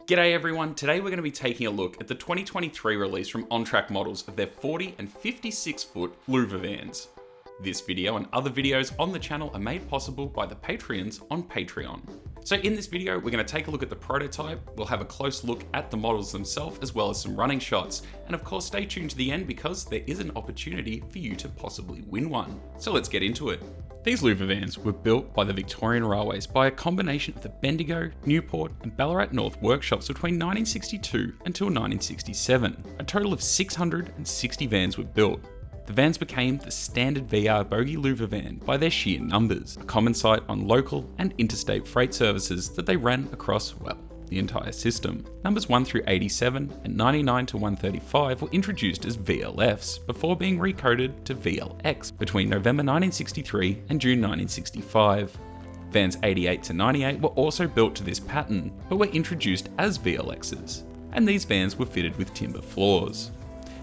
G'day everyone, today we're going to be taking a look at the 2023 release from On-Track Models of their 40 and 56 foot Louvre vans. This video and other videos on the channel are made possible by the Patreons on Patreon. So in this video, we're going to take a look at the prototype, we'll have a close look at the models themselves as well as some running shots, and of course stay tuned to the end because there is an opportunity for you to possibly win one. So let's get into it. These Louvre vans were built by the Victorian Railways by a combination of the Bendigo, Newport and Ballarat North workshops between 1962 until 1967. A total of 660 vans were built. The vans became the standard VR bogie Louvre van by their sheer numbers, a common sight on local and interstate freight services that they ran across, well, the entire system. Numbers 1 through 87 and 99 to 135 were introduced as VLFs before being recoded to VLX between November 1963 and June 1965. Vans 88 to 98 were also built to this pattern, but were introduced as VLXs, and these vans were fitted with timber floors.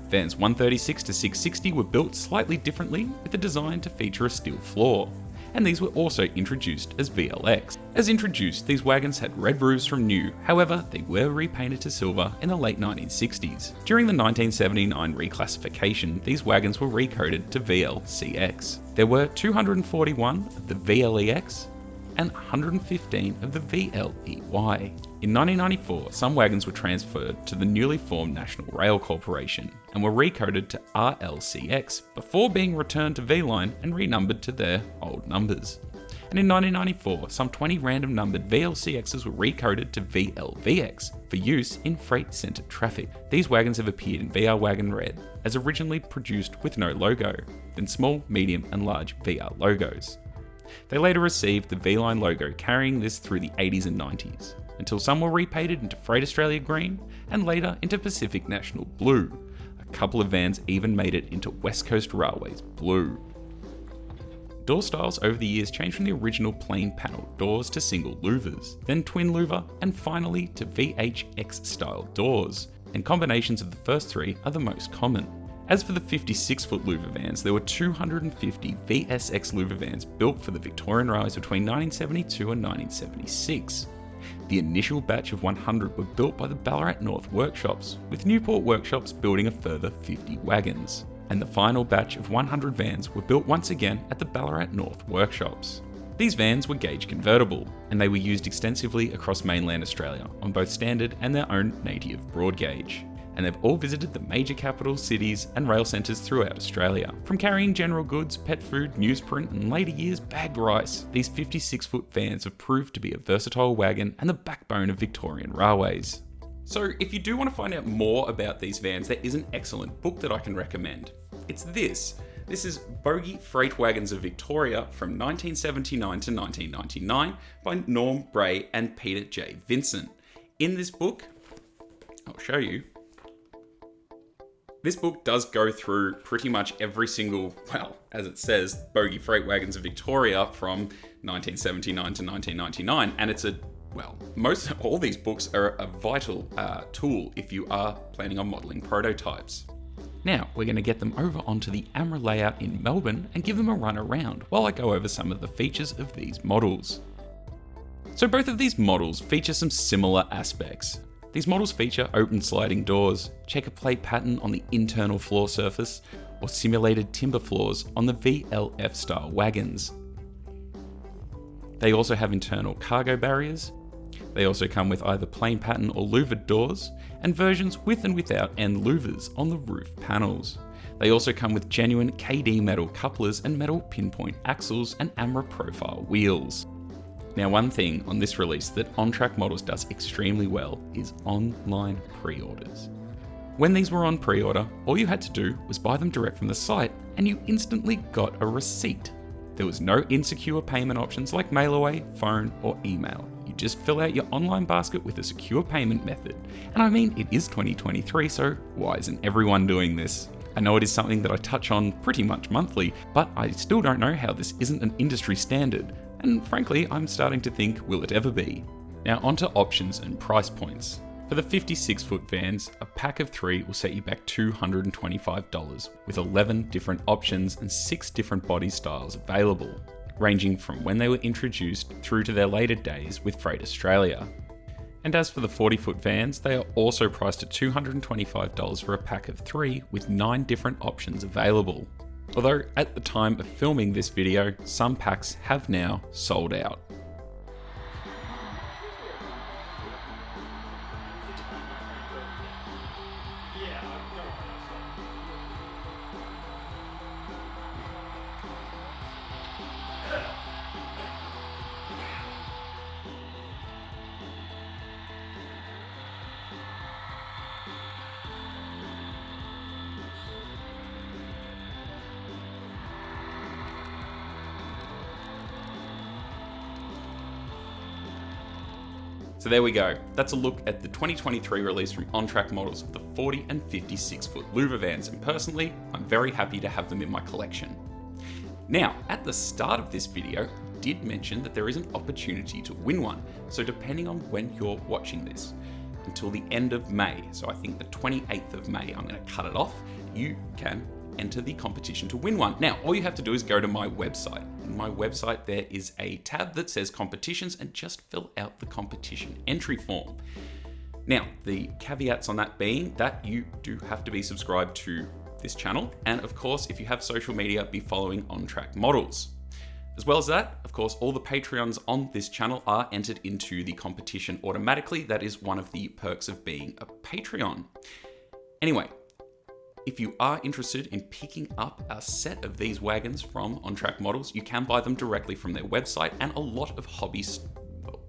Vans 136 to 660 were built slightly differently with a design to feature a steel floor, and these were also introduced as VLX. As introduced, these wagons had red roofs from new, however they were repainted to silver in the late 1960s. During the 1979 reclassification, these wagons were recoded to VLCX. There were 241 of the VLEX and 115 of the VLEY. In 1994, some wagons were transferred to the newly formed National Rail Corporation and were recoded to RLCX before being returned to V-Line and renumbered to their old numbers. And in 1994, some 20 random numbered VLCXs were recoded to VLVX for use in freight-centered traffic. These wagons have appeared in VR Wagon Red, as originally produced with no logo, then small, medium and large VR logos. They later received the V-Line logo, carrying this through the 80s and 90s, until some were repainted into Freight Australia Green and later into Pacific National Blue. A couple of vans even made it into West Coast Railways Blue. Door styles over the years changed from the original plain panel doors to single louvers, then twin louver, and finally to VHX style doors, and combinations of the first three are the most common. As for the 56-foot Louvre vans, there were 250 VSX Louvre vans built for the Victorian Railways between 1972 and 1976. The initial batch of 100 were built by the Ballarat North workshops, with Newport workshops building a further 50 wagons. And the final batch of 100 vans were built once again at the Ballarat North workshops. These vans were gauge convertible, and they were used extensively across mainland Australia on both standard and their own native broad gauge. And they've all visited the major capital cities and rail centres throughout Australia. From carrying general goods, pet food, newsprint and later years bagged rice, these 56-foot vans have proved to be a versatile wagon and the backbone of Victorian Railways. So if you do want to find out more about these vans, there is an excellent book that I can recommend. It's this. This is Bogie Freight Wagons of Victoria from 1979 to 1999 by Norm Bray and Peter J. Vincent. In this book, I'll show you. This book does go through pretty much every single, well, as it says, Bogie Freight Wagons of Victoria from 1979 to 1999. And it's all these books are a vital tool if you are planning on modelling prototypes. Now, we're going to get them over onto the AMRA layout in Melbourne and give them a run around while I go over some of the features of these models. So both of these models feature some similar aspects. These models feature open sliding doors, checker plate pattern on the internal floor surface, or simulated timber floors on the VLF style wagons. They also have internal cargo barriers. They also come with either plain pattern or louvered doors, and versions with and without end louvers on the roof panels. They also come with genuine KD metal couplers and metal pinpoint axles and AMRA profile wheels. Now, one thing on this release that On-Track Models does extremely well is online pre-orders. When these were on pre-order, all you had to do was buy them direct from the site and you instantly got a receipt. There was no insecure payment options like mail away, phone or email. You just fill out your online basket with a secure payment method. And I mean, it is 2023, so why isn't everyone doing this? I know it is something that I touch on pretty much monthly, but I still don't know how this isn't an industry standard. And frankly, I'm starting to think, will it ever be? Now onto options and price points. For the 56-foot vans, a pack of 3 will set you back $225, with 11 different options and 6 different body styles available, ranging from when they were introduced through to their later days with Freight Australia. And as for the 40-foot vans, they are also priced at $225 for a pack of 3 with 9 different options available. Although at the time of filming this video, some packs have now sold out. So there we go. That's a look at the 2023 release from On-Track models of the 40 and 56-foot Louvre vans, and personally, I'm very happy to have them in my collection. Now, at the start of this video, I did mention that there is an opportunity to win one, so depending on when you're watching this, until the end of May, so I think the 28th of May, I'm going to cut it off, you can enter the competition to win one. Now, all you have to do is go to my website. In my website, there is a tab that says competitions, and just fill out the competition entry form. Now, the caveats on that being that you do have to be subscribed to this channel, and of course, if you have social media, be following On-Track Models. As well as that, of course, all the Patreons on this channel are entered into the competition automatically. That is one of the perks of being a Patreon. Anyway, if you are interested in picking up a set of these wagons from On-Track Models, you can buy them directly from their website and a lot of hobby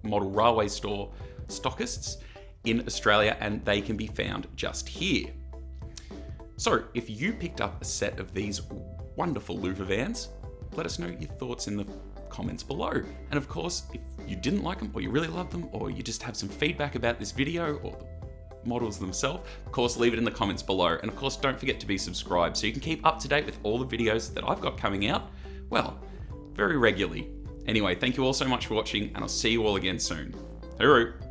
model railway store stockists in Australia, and they can be found just here. So if you picked up a set of these wonderful Louvre vans, let us know your thoughts in the comments below. And of course, if you didn't like them, or you really loved them, or you just have some feedback about this video or the models themselves, of course, leave it in the comments below. And of course, don't forget to be subscribed so you can keep up to date with all the videos that I've got coming out, well, very regularly. Anyway, thank you all so much for watching, and I'll see you all again soon. Hooroo!